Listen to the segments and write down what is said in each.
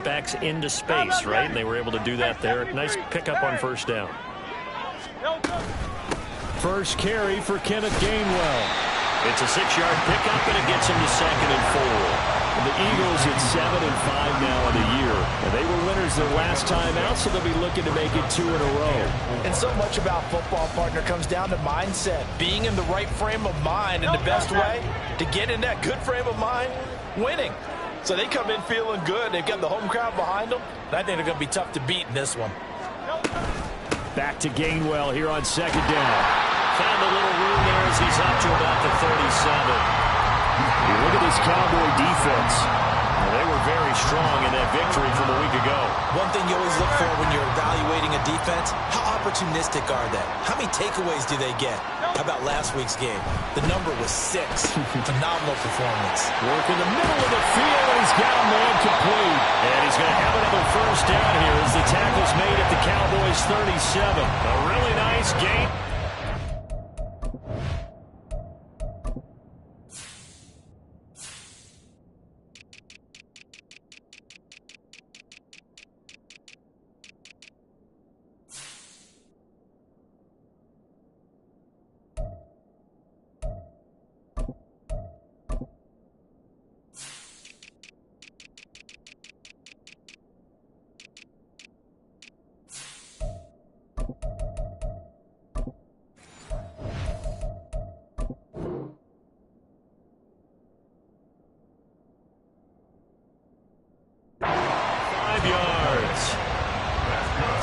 backs into space, right? And they were able to do that there. Nice pickup on first down. First carry for Kenneth Gainwell. It's a 6-yard pickup, and it gets him to 2nd and 4. And the Eagles at 7-5 now in the year. And they were winners their last time out, so they'll be looking to make it 2 in a row. And so much about football, partner, comes down to mindset. Being in the right frame of mind, and the best way to get in that good frame of mind, winning. So they come in feeling good. They've got the home crowd behind them. And I think they're going to be tough to beat in this one. Back to Gainwell here on 2nd down. Found a little room there as he's up to about the 37. You look at this Cowboy defense. Well, they were very strong in that victory from a week ago. One thing you always look for when you're evaluating a defense, how opportunistic are they? How many takeaways do they get? How about last week's game? The number was 6. Phenomenal performance. Work in the middle of the field, and he's got a man complete. And he's going to have another first down here as the tackle's made at the Cowboys' 37. A really nice game.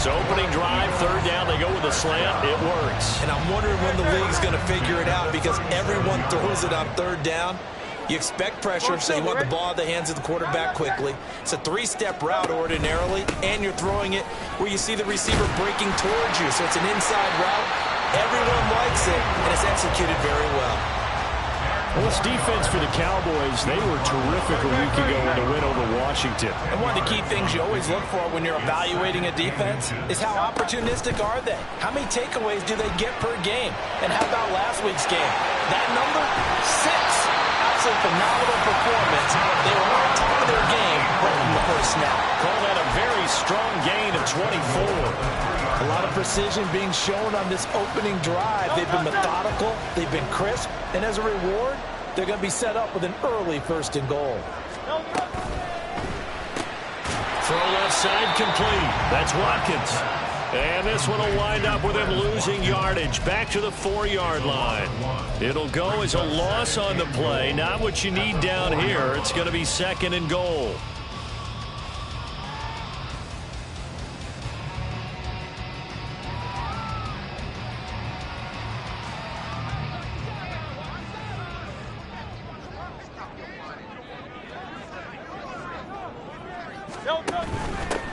Opening drive, 3rd down, they go with a slant. It works. And I'm wondering when the league's going to figure it out because everyone throws it on 3rd down. You expect pressure, so you want the ball in the hands of the quarterback quickly. It's a 3-step route ordinarily, and you're throwing it where you see the receiver breaking towards you. So it's an inside route. Everyone likes it, and it's executed very well. Well, this defense for the Cowboys, they were terrific a week ago in the win over Washington. And one of the key things you always look for when you're evaluating a defense is how opportunistic are they? How many takeaways do they get per game? And how about last week's game? That number, 6. Absolutely phenomenal performance. They were on top of their game right from the first snap. Call that a very strong gain of 24. A lot of precision being shown on this opening drive. They've been methodical, they've been crisp, and as a reward, they're going to be set up with an early 1st and goal. Throw left side complete. That's Watkins. And this one will wind up with him losing yardage back to the 4-yard line. It'll go as a loss on the play. Not what you need down here. It's going to be 2nd and goal.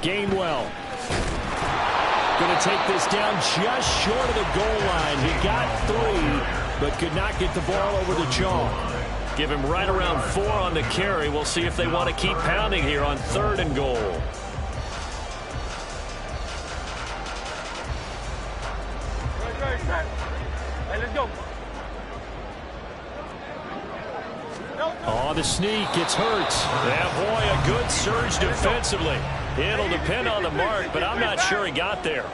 Gainwell going to take this down just short of the goal line. He got 3, but could not get the ball over the chalk. Give him right around 4 on the carry. We'll see if they want to keep pounding here on 3rd and goal. Hey, let's go. Oh, the sneak. It's Hurts. Yeah, boy, a good surge defensively. It'll depend on the mark, but I'm not sure he got there.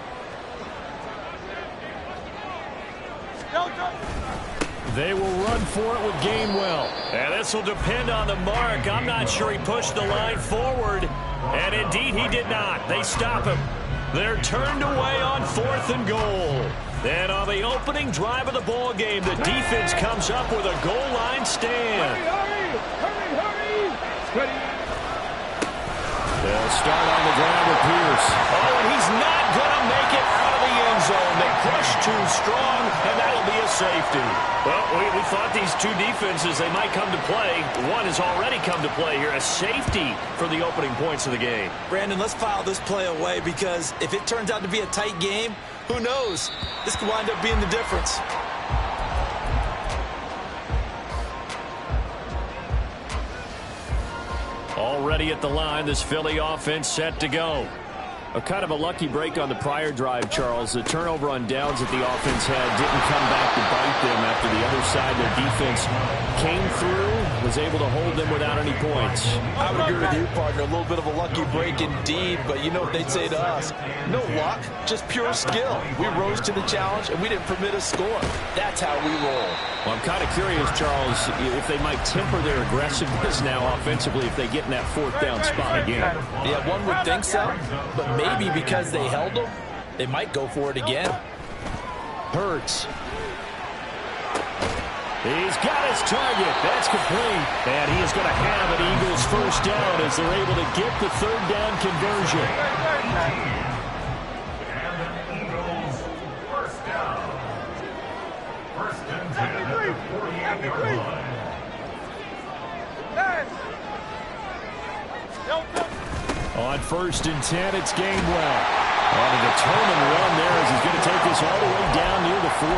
They will run for it with Gainwell. And this will depend on the mark. I'm not sure he pushed the line forward. And indeed, he did not. They stop him. They're turned away on 4th and goal. And on the opening drive of the ball game, the defense comes up with a goal line stand. They'll start on the ground with Pierce. Oh, and he's not going to make it out of the end zone. They push too strong, and that'll be a safety. Well, we thought these two defenses, they might come to play. One has already come to play here, a safety for the opening points of the game. Brandon, let's file this play away because if it turns out to be a tight game, who knows? This could wind up being the difference. Already at the line, this Philly offense set to go. A kind of a lucky break on the prior drive, Charles. The turnover on downs that the offense had didn't come back to bite them after the other side. Their defense came through, was able to hold them without any points. I would agree with you, partner. A little bit of a lucky break indeed, but you know what they'd say to us? No luck, just pure skill. We rose to the challenge, and we didn't permit a score. That's how we roll. Well, I'm kind of curious, Charles, if they might temper their aggressiveness now offensively if they get in that fourth down spot again. Yeah, one would think so, but maybe because they held them, they might go for it again. Hurts. He's got his target. That's complete. And he is going to have an Eagles first down as they're able to get the third down conversion. On 1st and 10, it's Gainwell. On a determined run there as he's going to take this all the way down near the 40.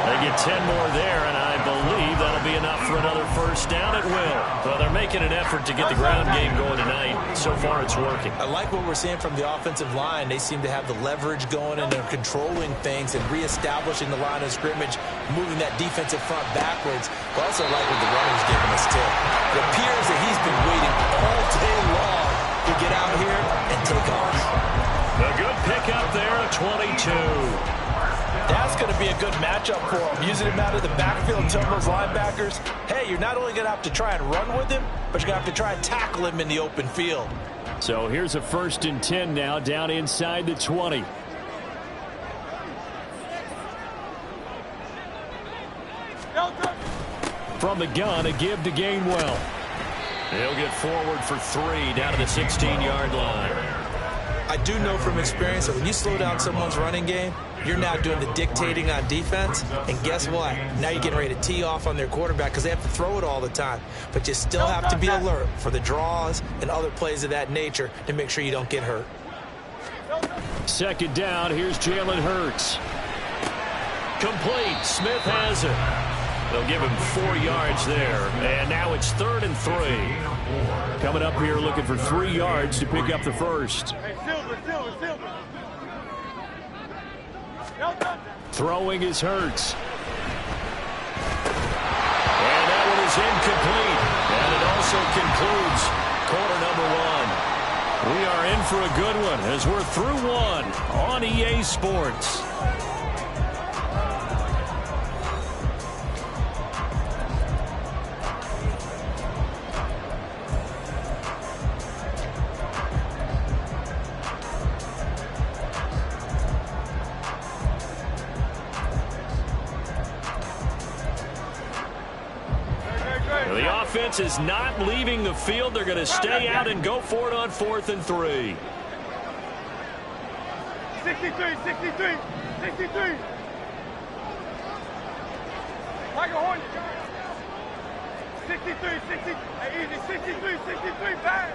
They get 10 more there, and I believe that'll be enough for another first down. It will. Well, they're making an effort to get the ground game going tonight. So far, it's working. I like what we're seeing from the offensive line. They seem to have the leverage going, and they're controlling things and reestablishing the line of scrimmage, moving that defensive front backwards. I also like what the runner's giving us, too. It appears that he's been waiting all day long to get out here and take off. A good pickup there at 22. That's going to be a good matchup for him. Using him out of the backfield, telling those linebackers, hey, you're not only going to have to try and run with him, but you're going to have to try and tackle him in the open field. So here's a 1st and 10 now, down inside the 20. From the gun, a give to Gainwell. He'll get forward for 3 down to the 16-yard line. I do know from experience that when you slow down someone's running game, you're now doing the dictating on defense. And guess what? Now you're getting ready to tee off on their quarterback because they have to throw it all the time. But you still have to be alert for the draws and other plays of that nature to make sure you don't get hurt. 2nd down, here's Jalen Hurts. Complete. Smith has it. They'll give him 4 yards there. And now it's 3rd and 3. Coming up here looking for 3 yards to pick up the first. Throwing is Hurts. And that one is incomplete. And it also concludes quarter number 1. We are in for a good one as we're through 1 on EA Sports. The offense is not leaving the field. They're going to stay out and go for it on 4th and 3. 63. Like a hornet. 63, bang.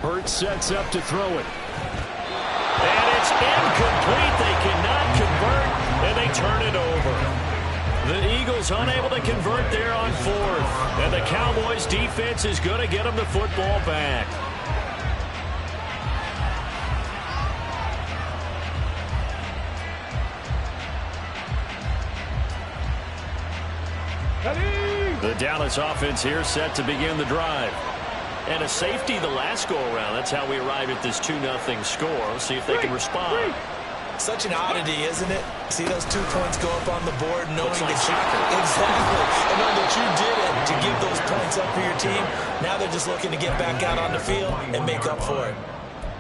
Hurts sets up to throw it. And it's incomplete. They cannot convert, and they turn it over. The Eagles unable to convert there on 4th. And the Cowboys defense is going to get them the football back. The Dallas offense here set to begin the drive. And a safety the last go-around. That's how we arrive at this 2-0 score. Let's see if they can respond. Such an oddity, isn't it? See those 2 points go up on the board knowing Looks like that soccer. Exactly. And knowing that you did it to give those points up for your team. Now they're just looking to get back out on the field and make up for it.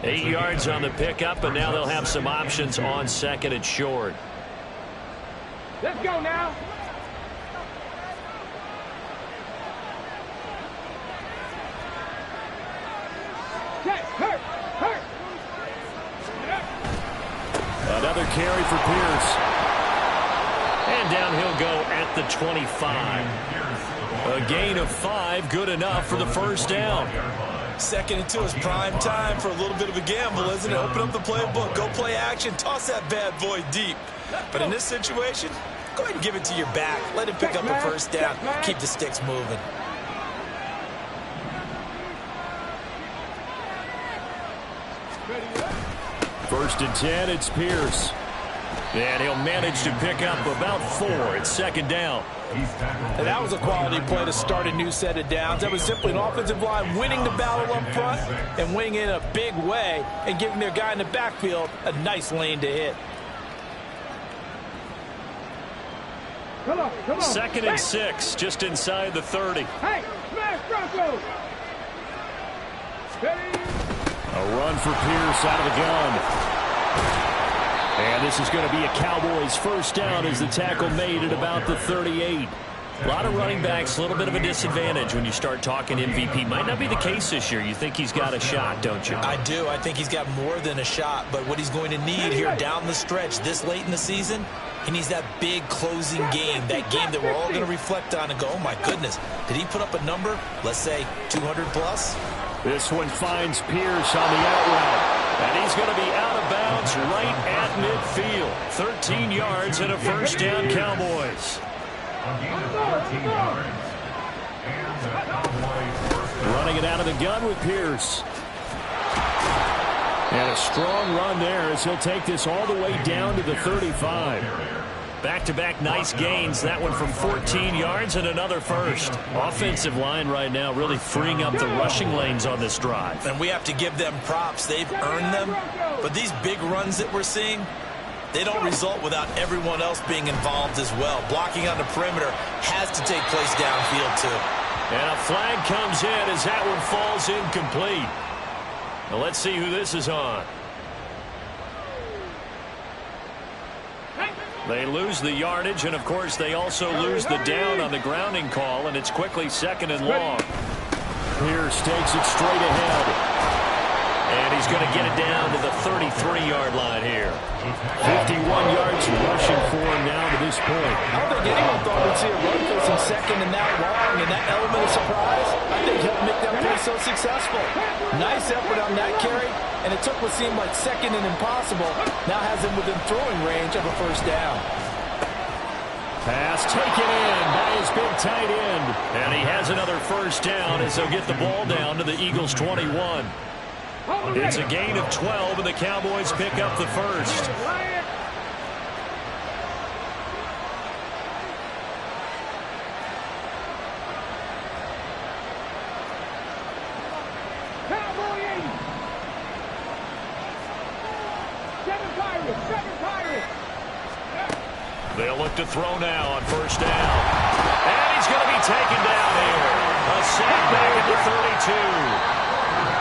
8 yards on the pickup, and now they'll have some options on 2nd and short. Let's go now. Hurt. Another carry for Pierce. And down he'll go at the 25. A gain of 5, good enough for the first down. 2nd and 2 is prime time for a little bit of a gamble, isn't it? Open up the playbook, go play action, toss that bad boy deep. But in this situation, go ahead and give it to your back. Let him pick up a first down. Keep the sticks moving. First and 10, it's Pierce. And he'll manage to pick up about 4. It's second down. And that was a quality play to start a new set of downs. That was simply an offensive line winning the battle up front and winning it in a big way and giving their guy in the backfield a nice lane to hit. Come on. Second and 6, just inside the 30. Hey, smash Broncos. Ready? A run for Pierce out of the gun. And this is going to be a Cowboys first down as the tackle made at about the 38. A lot of running backs, a little bit of a disadvantage when you start talking MVP. Might not be the case this year. You think he's got a shot, don't you? I do. I think he's got more than a shot. But what he's going to need here down the stretch this late in the season, he needs that big closing game, that game that we're all going to reflect on and go, oh, my goodness, did he put up a number, let's say 200 plus? This one finds Pierce on the out route. And he's going to be out of bounds right at midfield. 13 yards and a first down, Cowboys. Running it out of the gun with Pierce. And a strong run there as he'll take this all the way down to the 35. Back-to-back nice gains. That one from 14 yards and another first. Offensive line right now really freeing up the rushing lanes on this drive. And we have to give them props. They've earned them. But these big runs that we're seeing, they don't result without everyone else being involved as well. Blocking on the perimeter has to take place downfield too. And a flag comes in as that one falls incomplete. Now let's see who this is on. They lose the yardage, and of course they also lose the down on the grounding call, and it's quickly second and long. Pierce takes it straight ahead. And he's going to get it down to the 33-yard line here. 51 yards rushing for him now to this point. I don't think anyone thought we'd see a run for some second and that long, and that element of surprise, I think helped make that play so successful. Nice effort on that carry, and it took what seemed like second and impossible, now has him within throwing range of a first down. Pass taken in by his big tight end. And he has another first down as they'll get the ball down to the Eagles' 21. It's a gain of 12, and the Cowboys pick up the first. They'll look to throw now on first down. And he's going to be taken down here. A sack back at the 32.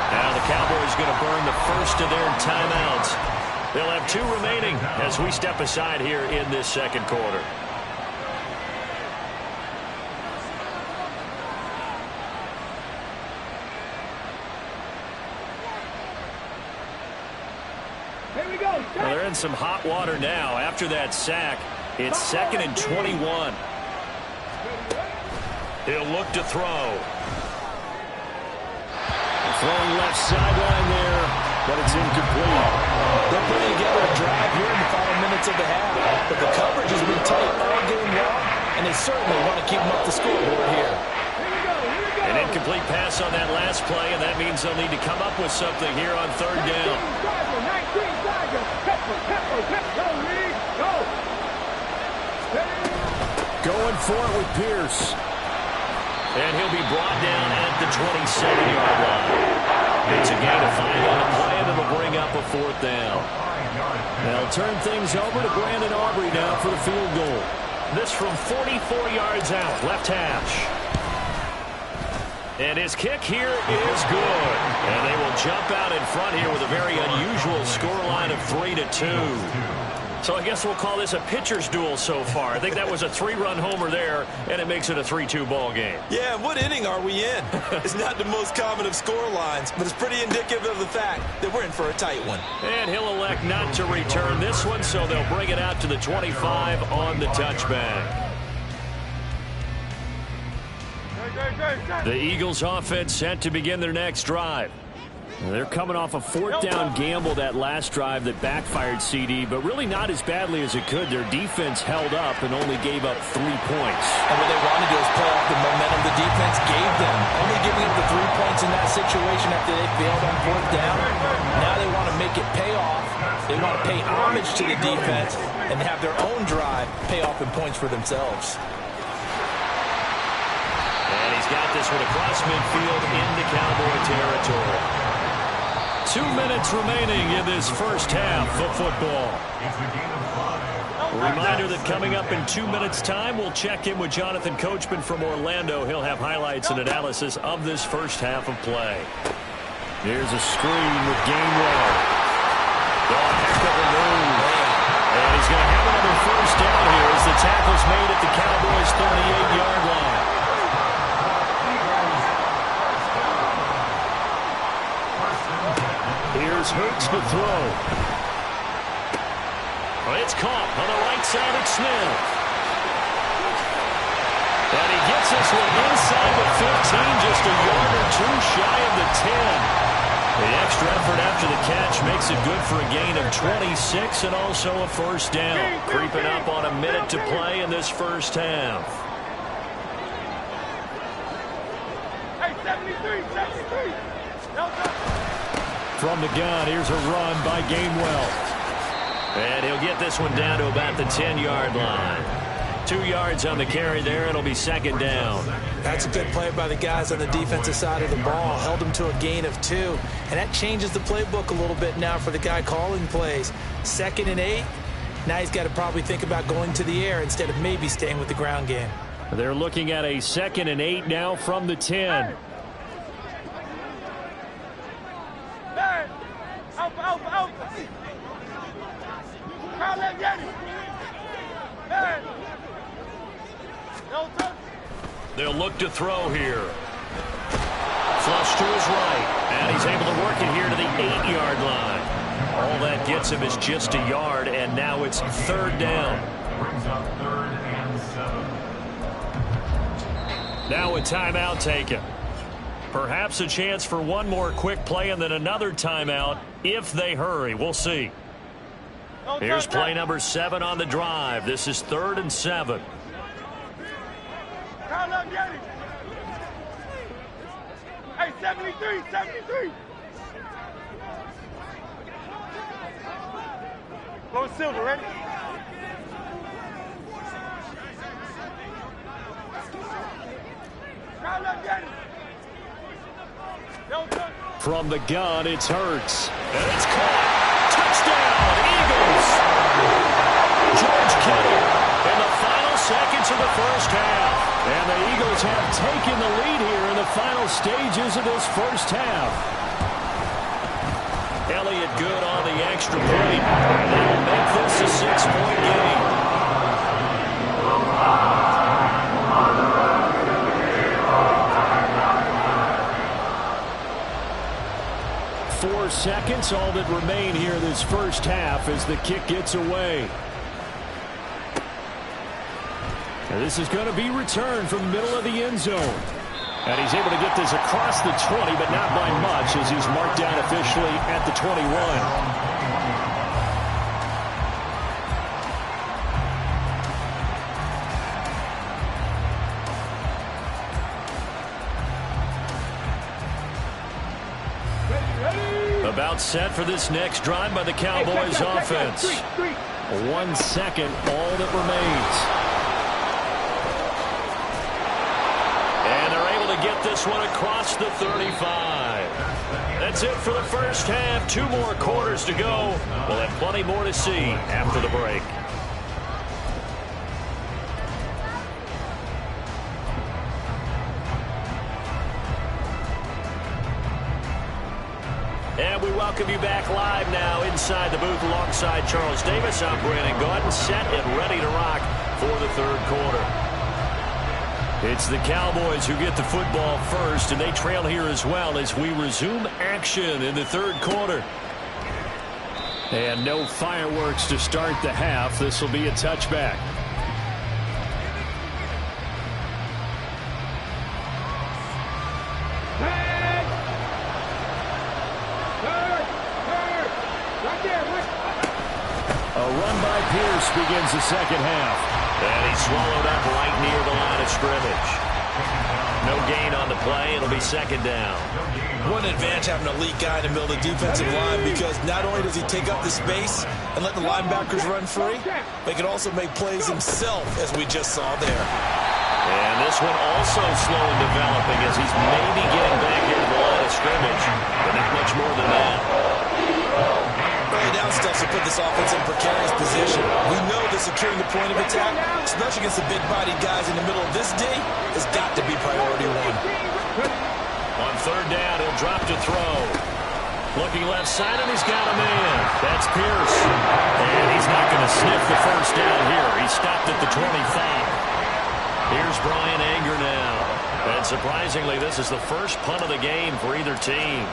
Now the Cowboys going to burn the first of their timeouts. They'll have 2 remaining as we step aside here in this second quarter. Here we go. Well, they're in some hot water now. After that sack, it's second and 21. He'll look to throw. Throwing left sideline there, but it's incomplete. They're putting together a drive here in the final minutes of the half, but the coverage has been tight all game long, and they certainly want to keep them up the scoreboard here. An incomplete pass on that last play, and that means they'll need to come up with something here on third down. Going for it with Pierce. And he'll be brought down at the 27-yard line. It's a gain of 5 on the play, and it'll bring up a fourth down. They'll turn things over to Brandon Aubrey now for the field goal. This from 44 yards out, left hash. And his kick here is good. And they will jump out in front here with a very unusual scoreline of 3-2. So I guess we'll call this a pitcher's duel so far. I think that was a 3-run homer there, and it makes it a 3-2 ball game. Yeah, what inning are we in? It's not the most common of score lines, but it's pretty indicative of the fact that we're in for a tight one. And he'll elect not to return this one, so they'll bring it out to the 25 on the touchback. The Eagles offense set to begin their next drive. They're coming off a 4th down gamble that last drive that backfired CD, but really not as badly as it could. Their defense held up and only gave up 3 points. And what they wanted to do is play off the momentum the defense gave them. Only giving up the 3 points in that situation after they failed on 4th down. Now they want to make it pay off. They want to pay homage to the defense and have their own drive pay off in points for themselves. And he's got this one across midfield into Cowboy territory. 2 minutes remaining in this first half of football. A reminder that coming up in 2 minutes' time, we'll check in with Jonathan Coachman from Orlando. He'll have highlights and analysis of this first half of play. Here's a screen with Gainwell. Oh, heck of a move. And he's going to have another first down here as the tackle's made at the Cowboys' 38-yard line. Here's Hurts to throw. It's caught on the right side of Smith. And he gets this one inside the 15, just a yard or two shy of the 10. The extra effort after the catch makes it good for a gain of 26 and also a first down. Creeping up on a minute to play in this first half. Hey, 73, 73. From the gun, here's a run by Gainwell. And he'll get this one down to about the 10-yard line. 2 yards on the carry there. It'll be second down. That's a good play by the guys on the defensive side of the ball. Held them to a gain of 2. And that changes the playbook a little bit now for the guy calling plays. 2nd and 8. Now he's got to probably think about going to the air instead of maybe staying with the ground game. They're looking at a 2nd and 8 now from the 10. Out. Call that Yeti. Hey. No touch. They'll look to throw here. Flush to his right. And he's able to work it here to the 8-yard line. All that gets him is just a yard, and now it's third down. Brings up 3rd and 7. Now a timeout taken. Perhaps a chance for one more quick play and then another timeout if they hurry. We'll see. Here's play number 7 on the drive. This is 3rd and 7. Call up Yeti. Hey, 73, 73. Low Silver, ready? Call up Yeti. From the gun, it's Hurts. And it's caught. Touchdown, Eagles. George Kittle in the final seconds of the first half. And the Eagles have taken the lead here in the final stages of this first half. Elliott good on the extra point. That'll make this a 6-point game. 4 seconds, all that remain here this first half as the kick gets away. And this is going to be returned from the middle of the end zone. And he's able to get this across the 20, but not by much as he's marked down officially at the 21. About set for this next drive by the Cowboys offense. 1 second, all that remains. And they're able to get this one across the 35. That's it for the first half. 2 more quarters to go. We'll have plenty more to see after the break. And we welcome you back live now inside the booth alongside Charles Davis. I'm Brandon Gaudin, set and ready to rock for the third quarter. It's the Cowboys who get the football first, and they trail here as well as we resume action in the third quarter. And no fireworks to start the half. This will be a touchback. Pierce begins the second half. And he's swallowed up right near the line of scrimmage. No gain on the play. It'll be second down. One advantage having an elite guy in the middle of the defensive line, because not only does he take up the space and let the linebackers run free, but he can also make plays himself, as we just saw there. And this one also slow in developing as he's maybe getting back here to the line of scrimmage, but not much more than that. Early down stuff to put this offense in a precarious position. We know that securing the point of attack, especially against the big-bodied guys in the middle of this D, has got to be priority one. On third down, he'll drop to throw. Looking left side, and he's got a man. That's Pierce. And he's not going to sniff the first down here. He stopped at the 25. Here's Brian Anger now. And surprisingly, this is the first punt of the game for either team.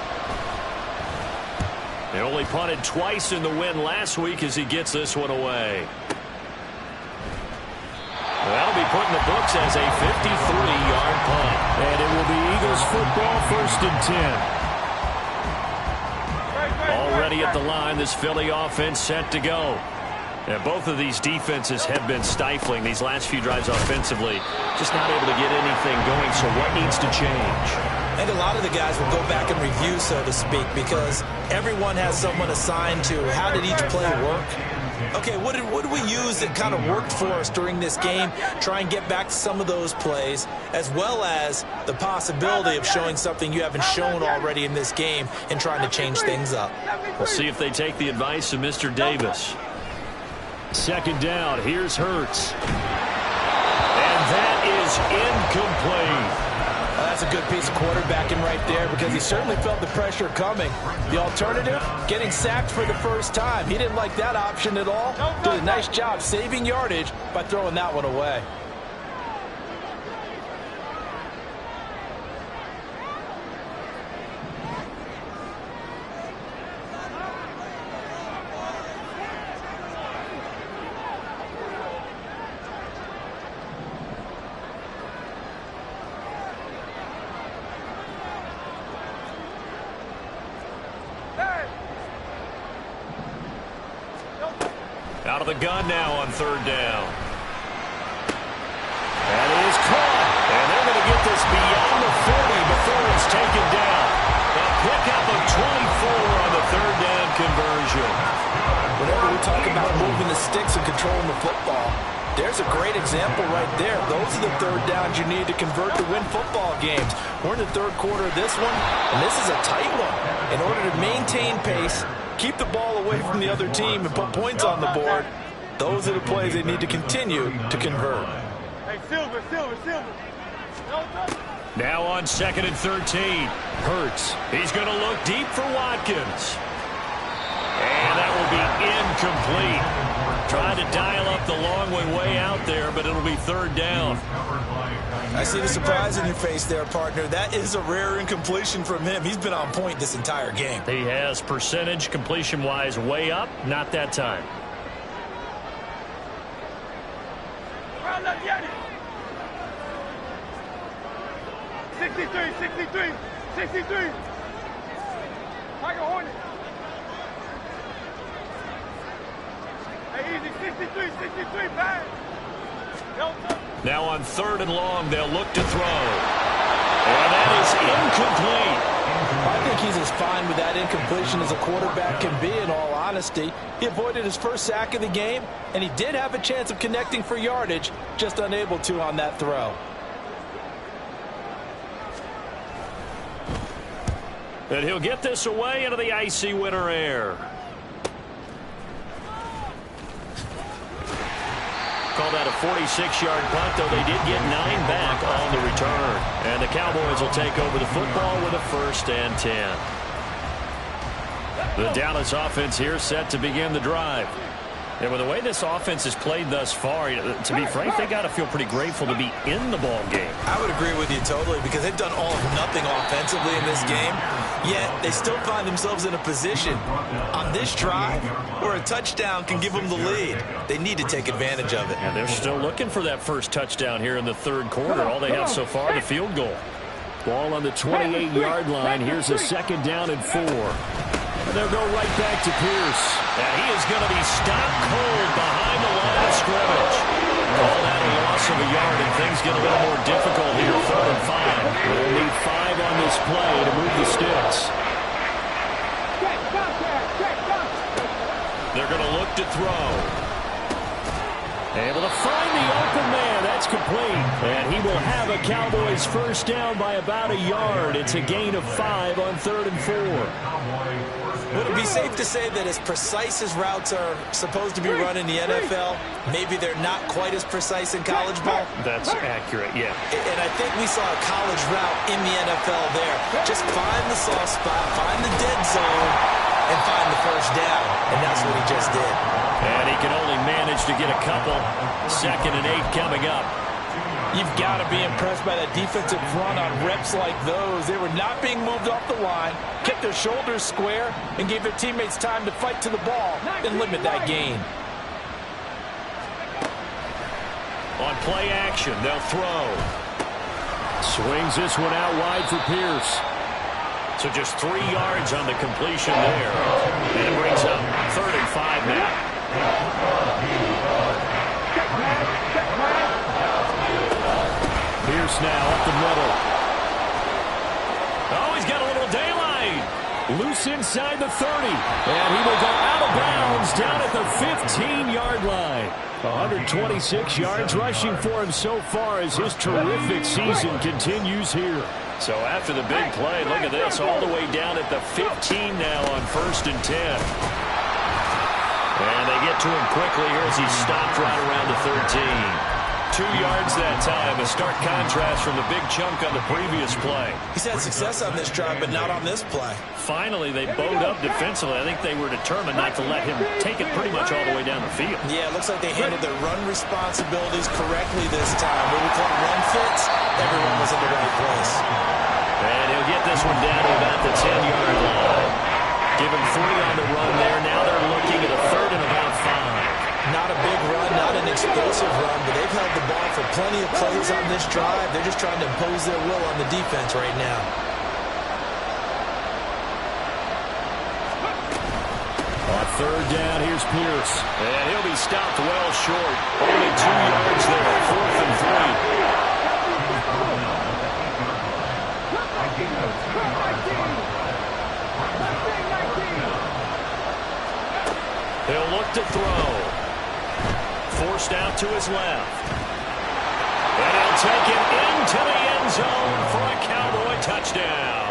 They only punted twice in the win last week as he gets this one away. That'll be put in the books as a 53-yard punt. And it will be Eagles football, 1st and 10. Already at the line, this Philly offense set to go. And both of these defenses have been stifling these last few drives offensively. Just not able to get anything going, so what needs to change? I think a lot of the guys will go back and review, so to speak, because everyone has someone assigned to how did each play work. Okay, what did we use that kind of worked for us during this game? Try and get back to some of those plays, as well as the possibility of showing something you haven't shown already in this game and trying to change things up. We'll see if they take the advice of Mr. Davis. Second down, here's Hurts. And that is incomplete. That's a good piece of quarterbacking right there, because he certainly felt the pressure coming. The alternative, getting sacked for the first time. He didn't like that option at all. Did a nice job saving yardage by throwing that one away. Out of the gun now on third down. That is caught. And they're going to get this beyond the 40 before it's taken down. A pickup of 24 on the third down conversion. Whenever we talk about moving the sticks and controlling the football, there's a great example right there. Those are the third downs you need to convert to win football games. We're in the third quarter of this one, and this is a tight one. In order to maintain pace, keep the ball away from the other team, and put points on the board, those are the plays they need to continue to convert. Hey, Silver. Now on 2nd and 13. Hurts. He's going to look deep for Watkins. And that will be incomplete. Trying to dial up the long way out there, but it'll be third down. I see the surprise in your face there, partner. That is a rare incompletion from him. He's been on point this entire game. He has percentage completion-wise way up. Not that time. Round up, get it. 63. Tiger Hornet. Hey, easy. 63, bang. Now on 3rd and long, they'll look to throw. And that is incomplete. I think he's as fine with that incompletion as a quarterback can be, in all honesty. He avoided his first sack of the game, and he did have a chance of connecting for yardage, just unable to on that throw. And he'll get this away into the icy winter air. Call that a 46-yard punt, though they did get 9 back on the return. And the Cowboys will take over the football with a 1st and 10. The Dallas offense here set to begin the drive. And with the way this offense has played thus far, to be frank, they got to feel pretty grateful to be in the ball game. I would agree with you totally, because they've done all of nothing offensively in this game, yet they still find themselves in a position on this drive where a touchdown can give them the lead. They need to take advantage of it. And they're still looking for that first touchdown here in the third quarter. All they have so far, the field goal. Ball on the 28-yard line. Here's a 2nd down and 4. And they'll go right back to Pierce. And he is going to be stopped cold behind the line of scrimmage. Call that a loss of a yard, and things get a little more difficult here. 3rd and 5. They'll need 5 on this play to move the sticks. They're going to look to throw. Able to find the open man. That's complete. And he will have a Cowboys first down by about a yard. It's a gain of 5 on 3rd and 4. Would it be safe to say that as precise as routes are supposed to be run in the NFL, maybe they're not quite as precise in college ball? That's accurate, yeah. And I think we saw a college route in the NFL there. Just find the soft spot, find the dead zone, and find the first down. And that's what he just did. And he can only manage to get a couple. 2nd and 8 coming up. You've got to be impressed by that defensive front on reps like those. They were not being moved off the line, kept their shoulders square, and gave their teammates time to fight to the ball and limit that gain. On play action, they'll throw. Swings this one out wide for Pierce. So just 3 yards on the completion there. And it brings up 3rd and 5 now. Pierce now up the middle. Oh, he's got a little daylight. Loose inside the 30. And he will go out of bounds down at the 15-yard line. 126 yards rushing for him so far as his terrific season continues here. So after the big play, look at this, all the way down at the 15 now on 1st and 10. And they get to him quickly here as he stopped right around the 13. 2 yards that time, a stark contrast from the big chunk on the previous play. He's had success on this drive, but not on this play. Finally, they bowed up defensively. I think they were determined not to let him take it pretty much all the way down the field. Yeah, it looks like they handled their run responsibilities correctly this time. What we call run fits, everyone was in the right place. And he'll get this one down to about the 10-yard line. Give him 3 on the run there. Now they're looking at a 3rd and about 5. Not a big run, not an explosive run, but they've held the ball for plenty of plays on this drive. They're just trying to impose their will on the defense right now. On 3rd down, here's Pierce. And he'll be stopped well short. Only 2 yards there, 4th and 3. He'll look to throw. Forced out to his left. And he'll take it into the end zone for a Cowboy touchdown.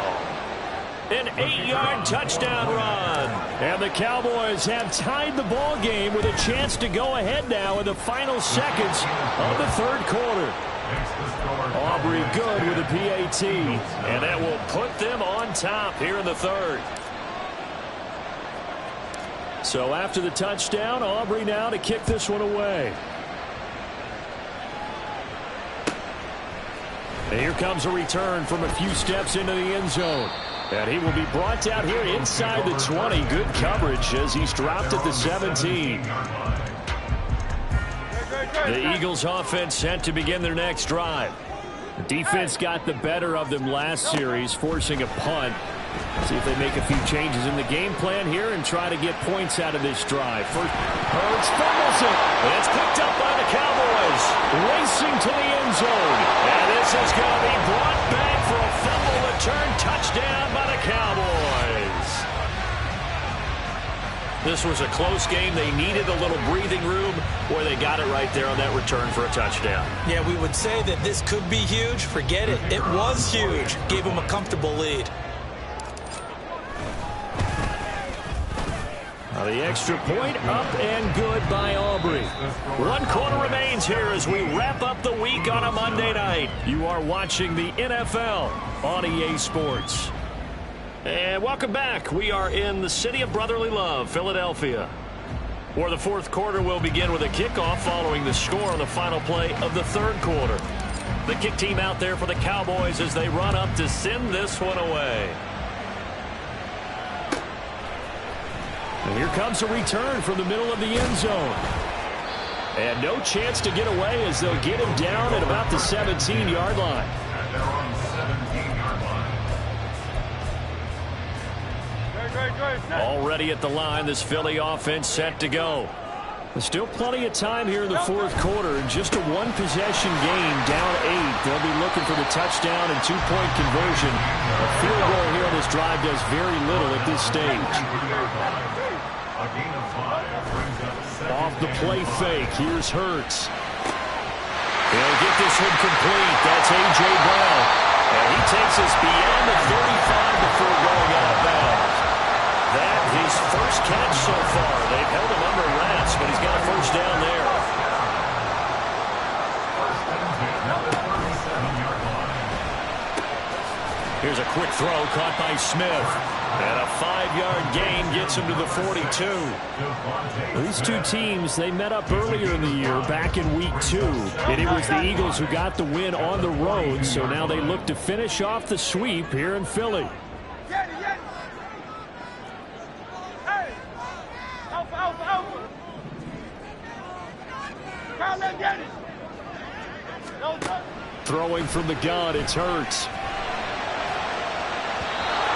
An 8-yard touchdown run. And the Cowboys have tied the ball game with a chance to go ahead now in the final seconds of the 3rd quarter. Aubrey good with a PAT. And that will put them on top here in the 3rd. So after the touchdown, Aubrey now to kick this one away. And here comes a return from a few steps into the end zone. And he will be brought down here inside the 20. Good coverage as he's dropped at the 17. The Eagles offense set to begin their next drive. The defense got the better of them last series, forcing a punt. See if they make a few changes in the game plan here and try to get points out of this drive. First, Hurts fumbles it. It's picked up by the Cowboys. Racing to the end zone. And this is going to be brought back for a fumble return touchdown by the Cowboys. This was a close game. They needed a little breathing room where they got it right there on that return for a touchdown. Yeah, we would say that this could be huge. Forget it. It was huge. Gave them a comfortable lead. The extra point up and good by Aubrey. 1 quarter remains here as we wrap up the week on a Monday night. You are watching the NFL on EA Sports. And welcome back. We are in the city of brotherly love, Philadelphia, where the 4th quarter will begin with a kickoff following the score on the final play of the 3rd quarter. The kick team out there for the Cowboys as they run up to send this one away. And here comes a return from the middle of the end zone. And no chance to get away as they'll get him down at about the 17-yard line. Already at the line, this Philly offense set to go. Still plenty of time here in the fourth quarter. Just a one-possession game, down 8. They'll be looking for the touchdown and two-point conversion. A field goal here on this drive does very little at this stage. Off the play fake, here's Hurts. He'll get this one complete. That's A.J. Brown. And he takes us beyond the 35 before going out of bounds. That his first catch so far. They've held him under wraps, but he's got a first down there. Here's a quick throw caught by Smith. And a 5-yard gain gets him to the 42. These two teams, they met up earlier in the year, back in week 2. And it was the Eagles who got the win on the road, so now they look to finish off the sweep here in Philly. Throwing from the gun, it's Hurts.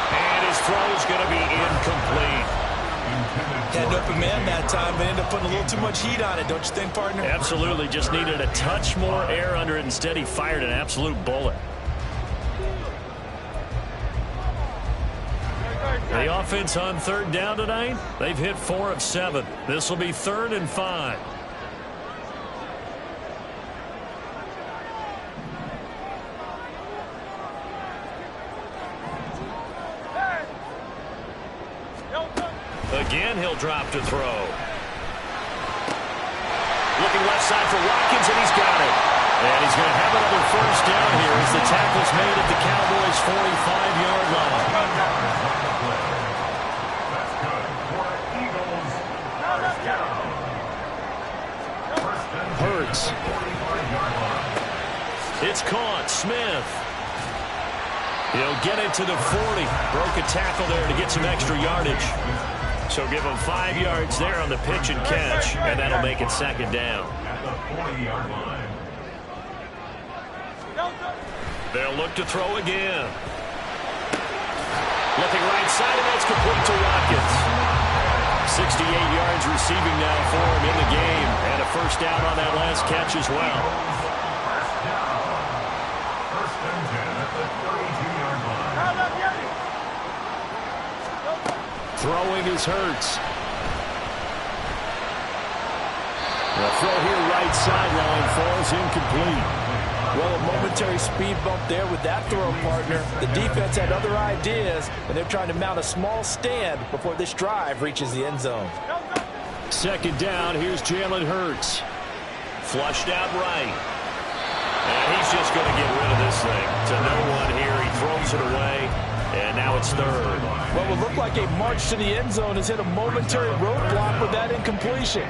And his throw's going to be incomplete. Had an open man that time, but ended up putting a little too much heat on it, don't you think, partner? Absolutely. Just needed a touch more air under it. Instead, he fired an absolute bullet. The offense on third down tonight, they've hit 4 of 7. This will be 3rd and 5. Again, he'll drop to throw. Looking left side for Watkins, and he's got it. And he's going to have another first down here as the tackle's made at the Cowboys' 45-yard line. Hurts. It's caught. Smith. He'll get it to the 40. Broke a tackle there to get some extra yardage. So give him 5 yards there on the pitch and catch, and that'll make it 2nd down. They'll look to throw again. Looking right side, and that's complete to Watkins. 68 yards receiving now for him in the game, and a first down on that last catch as well. Throwing is Hurts. The throw here right sideline falls incomplete. Well, a momentary speed bump there with that throw, partner. The defense had other ideas, and they're trying to mount a small stand before this drive reaches the end zone. 2nd down, here's Jalen Hurts. Flushed out right. And he's just going to get rid of this thing. To no one here, he throws it away. And now it's 3rd. What would look like a march to the end zone has hit a momentary roadblock with that incompletion.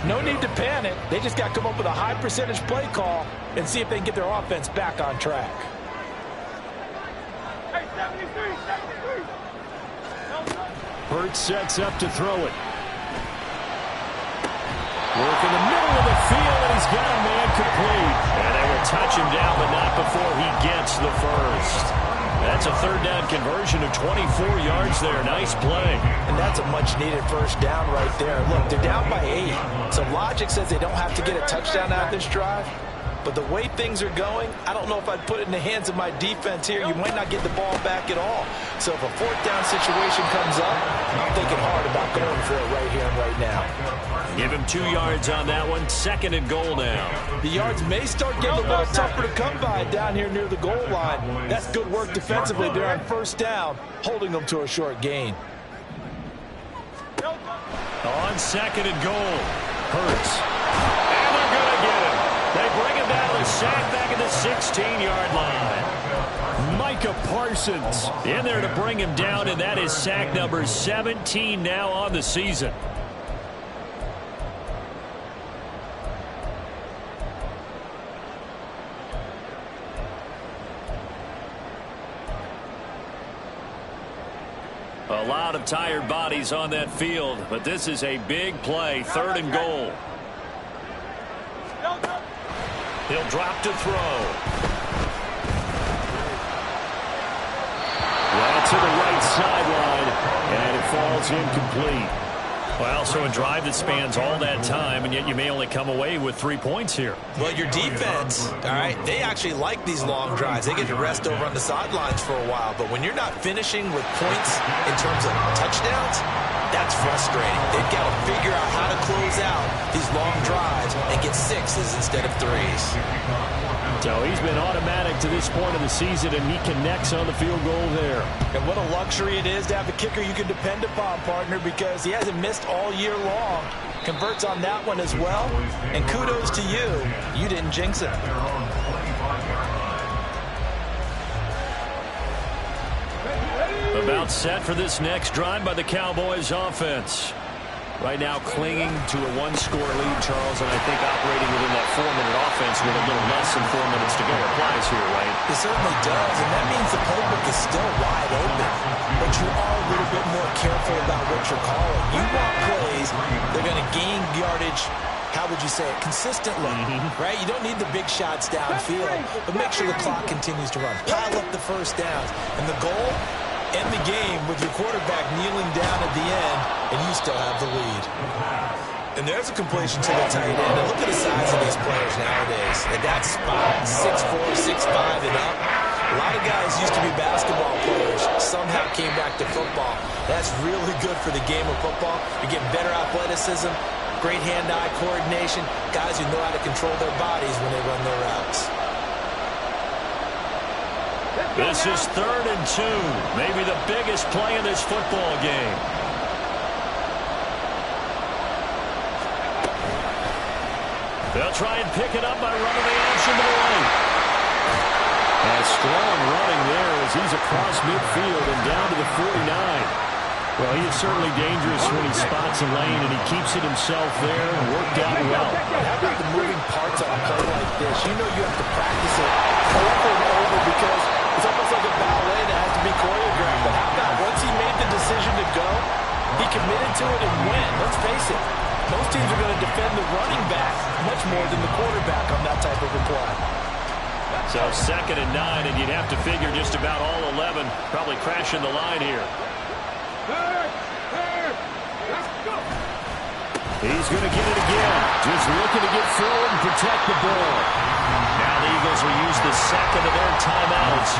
No need to panic. They just got to come up with a high percentage play call and see if they can get their offense back on track. Hey, 73, 73. Hurts sets up to throw it. Work in the middle of the field, and he's got a man complete. And they will touch him down, but not before he gets the first. That's a 3rd down conversion of 24 yards there. Nice play. And that's a much-needed first down right there. Look, they're down by 8. So logic says they don't have to get a touchdown out of this drive. But the way things are going, I don't know if I'd put it in the hands of my defense here. You might not get the ball back at all. So if a 4th down situation comes up, I'm thinking hard about going for it right here and right now. Give him 2 yards on that one. 2nd and goal now. The yards may start getting a little tougher to come by down here near the goal line. That's good work defensively there on 1st down, holding them to a short gain. On 2nd and goal, Hurts. And they're going to get him. They bring him down and sack back at the 16-yard line. Micah Parsons in there to bring him down, and that is sack number 17 now on the season. A lot of tired bodies on that field, but this is a big play. 3rd and goal. He'll drop to throw. Right to the right sideline, and it falls incomplete. Well, so a drive that spans all that time, and yet you may only come away with 3 points here. Well, your defense, all right, they actually like these long drives. They get to rest over on the sidelines for a while. But when you're not finishing with points in terms of touchdowns, that's frustrating. They've got to figure out how to close out these long drives and get 6s instead of 3s. So he's been automatic to this point of the season, and he connects on the field goal there. And what a luxury it is to have a kicker you can depend upon, partner, because he hasn't missed all year long. Converts on that one as well. And kudos to you. You didn't jinx it. About set for this next drive by the Cowboys offense. Right now clinging to a 1-score lead, Charles, and I think operating within that 4-minute offense with a little less than 4 minutes to go applies here, right? It certainly does, and that means the playbook is still wide open. But you are a little bit more careful about what you're calling. You want plays, they're going to gain yardage, how would you say it, consistently, right? You don't need the big shots downfield, but make sure the clock continues to run. Pile up the first downs, and the goal, end the game with your quarterback kneeling down at the end, and you still have the lead. And there's a completion to the tight end. And look at the size of these players nowadays. At that spot, 6'4", 6'5", and up. A lot of guys used to be basketball players, somehow came back to football. That's really good for the game of football. You get better athleticism, great hand-eye coordination, guys who know how to control their bodies when they run their routes. This is 3rd and 2. Maybe the biggest play in this football game. They'll try and pick it up by running the option to the right. A strong running there as he's across midfield and down to the 49. Well, he is certainly dangerous when he spots a lane, and he keeps it himself there and worked out well. How about the moving parts on a play like this? You know you have to practice it over and over because it's almost like a ballet that has to be choreographed. But how about once he made the decision to go, he committed to it and went. Let's face it, most teams are going to defend the running back much more than the quarterback on that type of a play. So 2nd and 9, and you'd have to figure just about all 11 probably crashing the line here. He's going to get it again. Just looking to get forward and protect the ball. Now the Eagles will use the second of their timeouts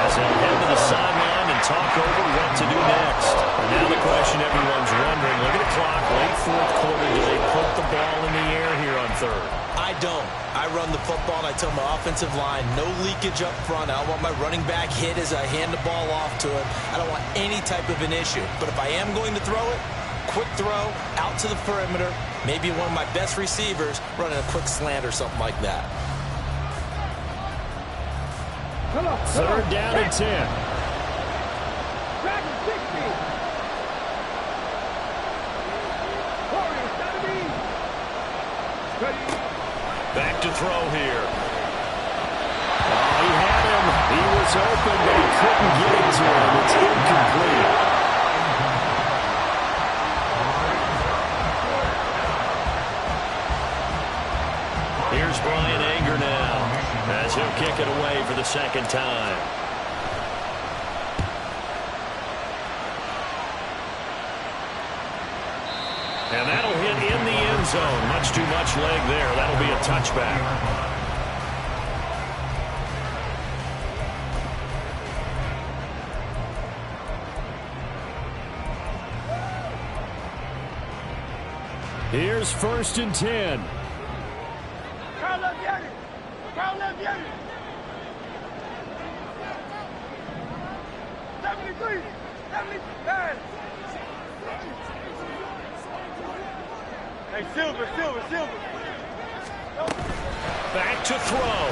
as they'll head to the sideline and talk over what to do next. And now the question everyone's wondering, look at the clock, late 4th quarter, do they put the ball in the air here on 3rd? I don't. I run the football and I tell my offensive line, no leakage up front. I don't want my running back hit as I hand the ball off to him. I don't want any type of an issue. But if I am going to throw it, quick throw, out to the perimeter, maybe one of my best receivers running a quick slant or something like that. 3rd down and 10. Back to throw here. Oh, he had him. He was open, but he couldn't get it to him. It's incomplete. Here's Brian Anger now as he'll kick it away for the 2nd time. And that'll hit in the end zone. Much too much leg there. That'll be a touchback. Here's 1st and 10. Hey, Silver. Back to throw.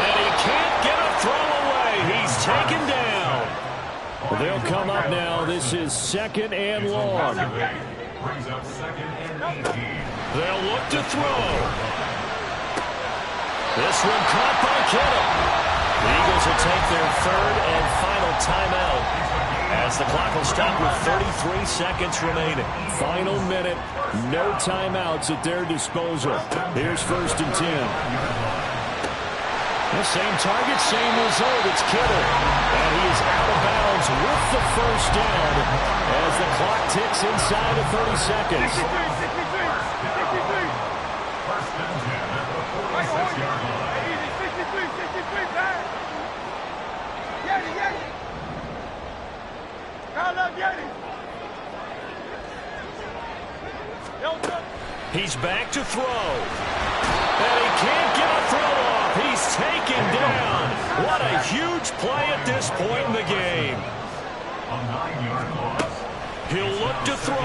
And he can't get a throw away. He's taken down. Well, they'll come up now. This is 2nd and long. Brings up 2nd and 18. They'll look to throw. This one caught by Kittle. The Eagles will take their 3rd and final timeout as the clock will stop with 33 seconds remaining. Final minute. No timeouts at their disposal. Here's 1st and 10. The same target, same result. It's Kittle. And he is out of bounds with the 1st down as the clock ticks inside of 30 seconds. 63. First and 10 at the 46-yard line. Easy, 63, back. Yeti. Call up Yeti. He's back to throw. And he can't get a throw off. He's taken down. What a huge play at this point in the game. A 9-yard loss. He'll look to throw.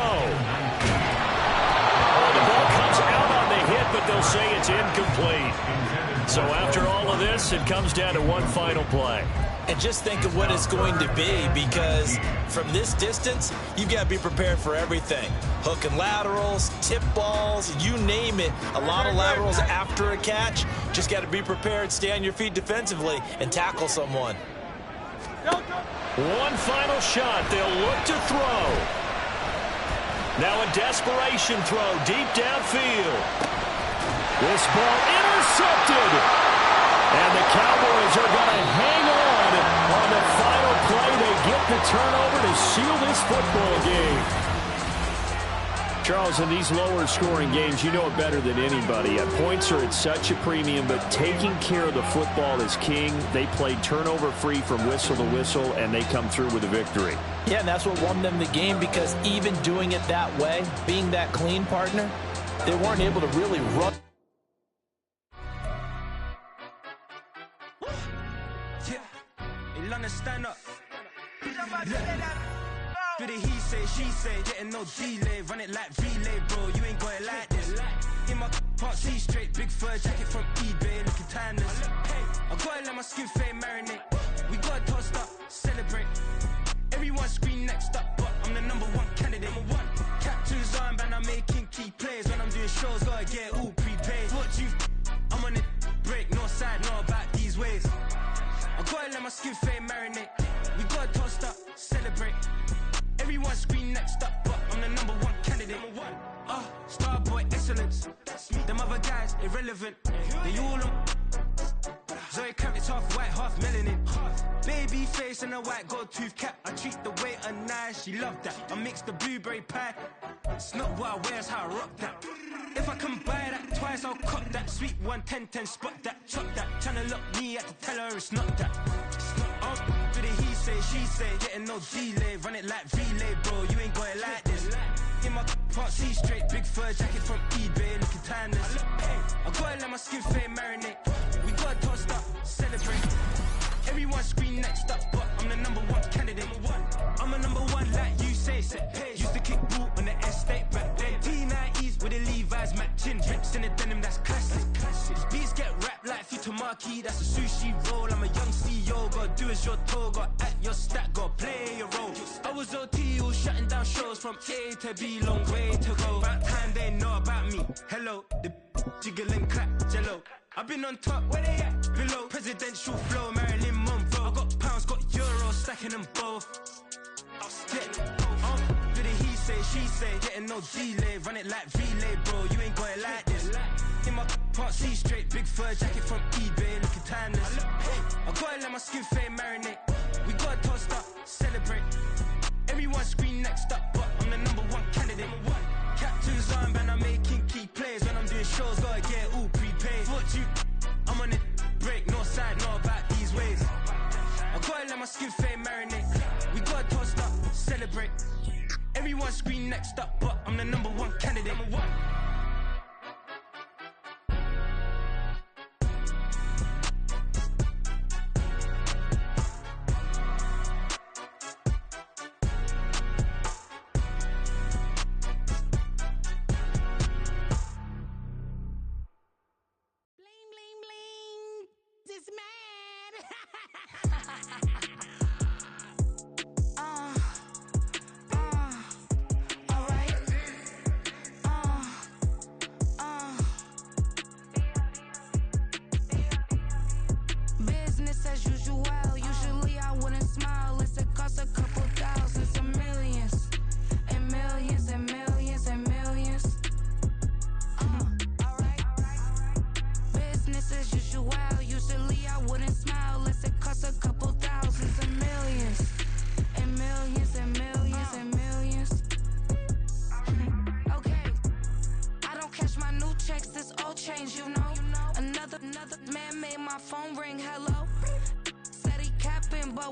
Oh, the ball comes out on the hit, but they'll say it's incomplete. So after all of this, it comes down to one final play. And just think of what it's going to be, because from this distance, you've got to be prepared for everything. Hook and laterals, tip balls, you name it. A lot of laterals after a catch. Just got to be prepared, stay on your feet defensively, and tackle someone. One final shot. They'll look to throw. Now a desperation throw deep downfield. This ball intercepted. And the Cowboys are going to hang on the final play. They get the turnover to seal this football game. Charles, in these lower scoring games, you know it better than anybody. Points are at such a premium, but taking care of the football is king. They played turnover free from whistle to whistle, and they come through with a victory. Yeah, and that's what won them the game, because even doing it that way, being that clean, partner, they weren't able to really run. Stand up. Do the he say, she say, getting no delay, run it like relay, bro. You ain't got it like this. In my part C straight, big fur jacket from eBay, looking timeless. I gotta let my skin fade marinate. We gotta toast up, celebrate. Everyone scream next up, but I'm the #1 candidate. Captain's armband, I'm making key plays. When I'm doing shows, gotta get all prepaid. What you? I'm on it, break, no side, know about these ways. I gotta let my skin fade marinate. We gotta toast up, celebrate. Everyone scream next up, but I'm the #1 candidate. Starboy excellence. Them other guys irrelevant. They all on. Zoe Kravitz half white, half melanin. Baby face and a white gold tooth cap. I treat the waiter nice, she love that. I mix the blueberry pie. It's not what I wear, it's how I rock that. If I can buy that twice, I'll cut that. Sweet 110, spot that, chop that. Tryna look me at the tell her it's not that. Do the he say, she say, getting no delay, run it like relay, bro. You ain't got it like this. In my part C straight, big fur jacket from eBay, looking timeless. I gotta let my skin fade marinate. We gotta toast up, celebrate. Everyone scream next up, but I'm the #1 candidate. I'm a #1 like you say. Used to kick ball on the estate back then. T90s with the Levi's matching. Rips in the denim, that's classic. These beats get wrapped like Futamaki, that's a sushi roll. I'm a young CEO, gotta do as you're told. Gotta act your stat, gotta play your role. I was OT, all shutting down shows from A to B, long way to go. About time they know about me. Hello, the jiggle and clap, jello. I've been on top, where they at? Below, presidential flow, Marilyn Monroe. I got pounds, got euros, stacking them both. Do the he say, she say, getting no delay, run it like relay, bro. You ain't got it like this. In my part C straight, big fur jacket from eBay, looking timeless. I gotta let my skin fade marinate. We gotta toast up, celebrate. Everyone scream next up, but I'm the #1 candidate. Captain's armband, I'm making key plays. When I'm doing shows, gotta get all prepaid. What you? I'm on it, break, no side, know about these ways. I gotta let my skin fade marinate. We gotta toast up, celebrate. Everyone scream next up, but I'm the #1 candidate.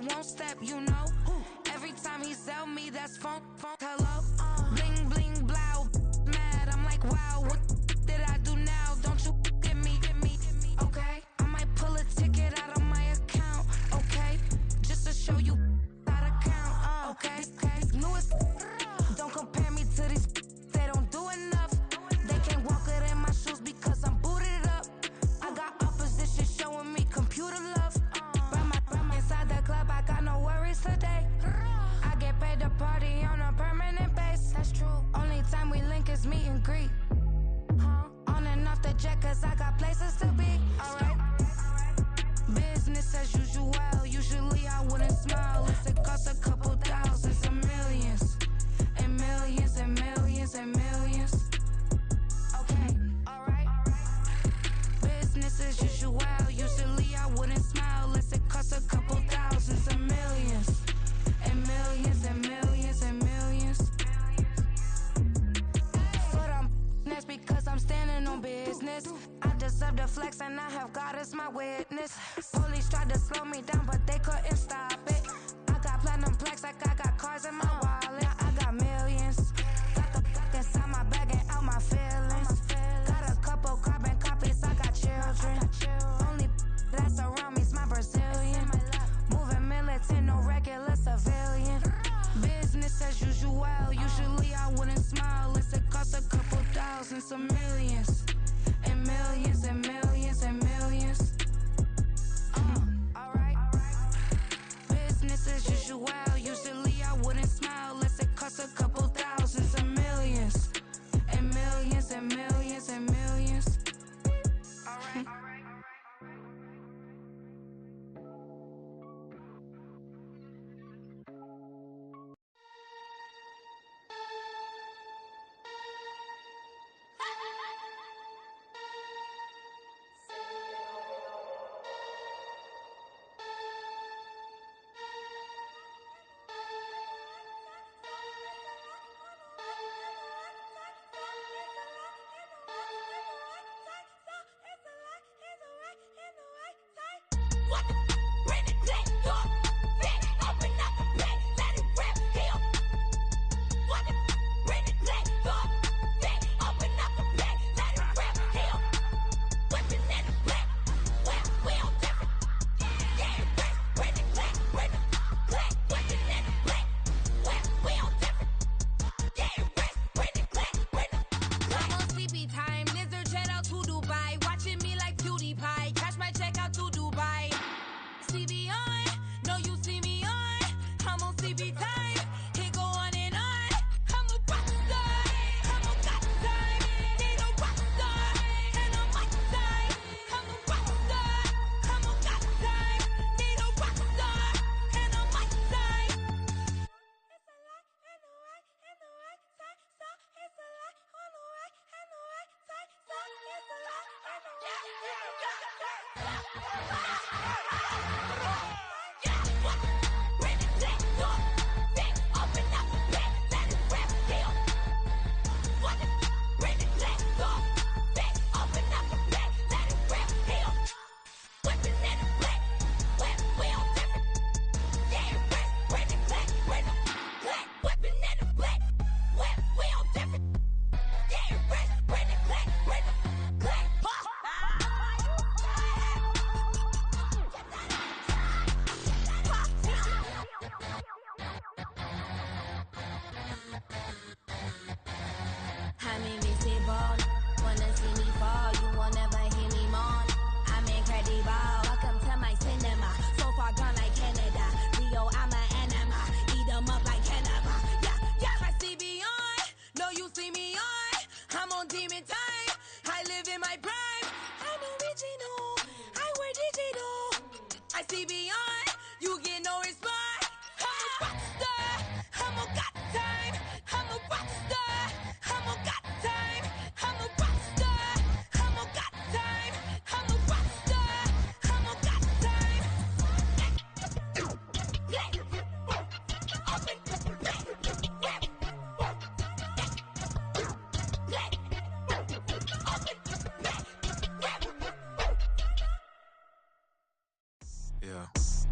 won't step, you know. Every time he sell me, that's funk, hello. Bling, bling, blow, mad, I'm like, wow, what did I do now? Don't you get me, okay? I might pull a ticket out of my account, okay? Just to show you how to count, okay? Newest, don't compare me to these, they don't do enough. They can't walk it in my shoes because I'm booted up. I got opposition showing me computer love. Run inside the club, I got no worries today. I get paid to party on a permanent base. That's true. Only time we link is meet and greet. On and off the jet, cause I got places to be. Alright. Business as usual. Usually I wouldn't smile if it cost a couple thousands and millions. And millions and millions and millions. Okay, alright. Business as usual. Usually I wouldn't smile unless it cost a couple thousands and millions. And millions and millions and millions. But that's because I'm standing on business. I deserve the flex and I have God as my witness. Police tried to slow me down but they couldn't stop it. I got platinum plaques like I got cars in my wallet. I got millions. Got the inside my bag and out my feelings. Got a couple carbon copies, I got children. Only that's around me's my Brazilian. Moving militant, no regular civilian. Business as usual. Usually I wouldn't smile unless it cost a couple thousands of millions. And millions and millions and millions. Alright. Business as usual. Usually I wouldn't smile unless it cost a couple thousands of millions. And millions and millions and millions. Alright.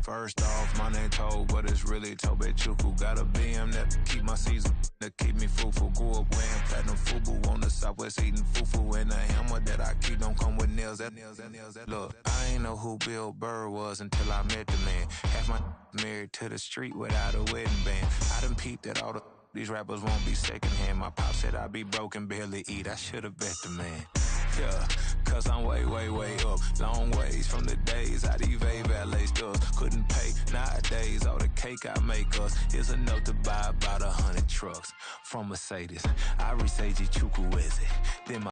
First off, my name Toad, but it's really Tobe Chuku. Got a BM that keep my season, that keep me fruitful. Grew up wearing platinum FUBU on the Southwest eating fufu. And the hammer that I keep don't come with nails. Look, I ain't know who Bill Burr was until I met the man. Half my married to the street without a wedding band. I done peeped that all these rappers won't be secondhand. My pop said I'd be broken, barely eat. I should've bet the man. Yeah, cause I'm way, way, way up. Long ways from the days I evade valet stores. Couldn't pay nowadays. All the cake I make us is enough to buy about 100 trucks from Mercedes. I reach AG Chukwueze. Then my